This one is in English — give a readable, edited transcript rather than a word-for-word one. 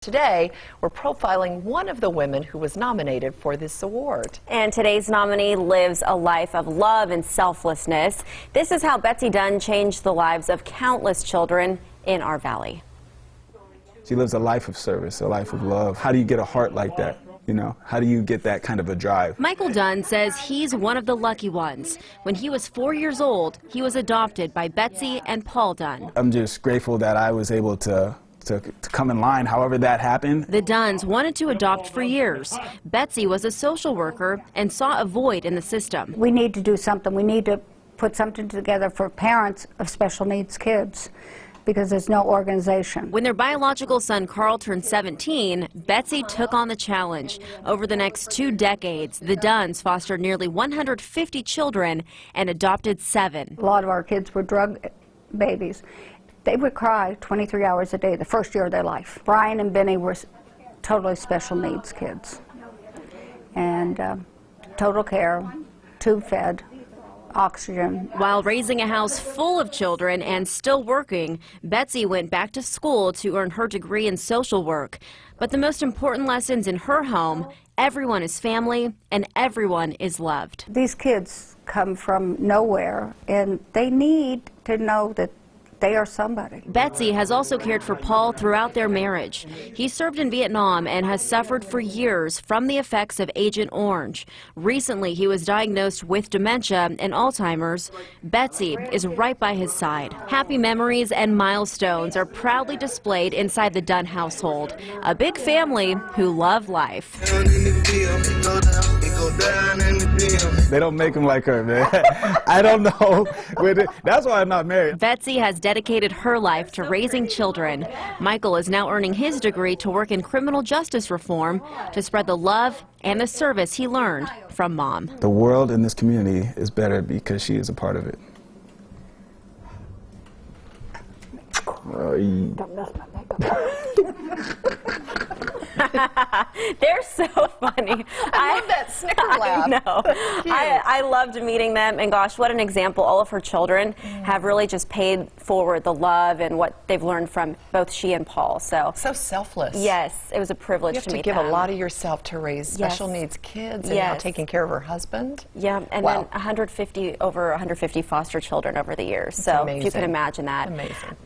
Today, we're profiling one of the women who was nominated for this award. And today's nominee lives a life of love and selflessness. This is how Betsy Dunn changed the lives of countless children in our valley. She lives a life of service, a life of love. How do you get a heart like that? You know, how do you get that kind of a drive? Michael Dunn says he's one of the lucky ones. When he was 4 years old, he was adopted by Betsy and Paul Dunn. I'm just grateful that I was able to come in line, however that happened. The Dunns wanted to adopt for years. Betsy was a social worker and saw a void in the system. We need to do something. We need to put something together for parents of special needs kids, because there's no organization. When their biological son Carl turned 17, Betsy took on the challenge. Over the next 2 decades, the Dunns fostered nearly 150 children and adopted 7. A lot of our kids were drug babies. They would cry 23 hours a day the first year of their life. Brian and Benny were totally special needs kids. And total care, tube fed, oxygen. While raising a house full of children and still working, Betsy went back to school to earn her degree in social work. But the most important lessons in her home: everyone is family and everyone is loved. These kids come from nowhere, and they need to know that they are somebody. Betsy has also cared for Paul throughout their marriage. He served in Vietnam and has suffered for years from the effects of Agent Orange. Recently, he was diagnosed with dementia and Alzheimer's. Betsy is right by his side. Happy memories and milestones are proudly displayed inside the Dunn household. A big family who love life. They don't make them like her, man. I don't know. That's why I'm not married. Betsy has dedicated her life to raising children. Michael is now earning his degree to work in criminal justice reform to spread the love and the service he learned from Mom. The world in this community is better because she is a part of it. Don't mess my makeup. They're so funny. I love that snicker laugh. I know. I loved meeting them, and gosh, what an example. All of her children have really just paid forward the love and what they've learned from both she and Paul. So selfless. Yes, it was a privilege to meet them. You have to give a lot of yourself to raise special needs kids, and now taking care of her husband. Yeah, and then over 150 foster children over the years. That's so amazing. if you can imagine that. Amazing.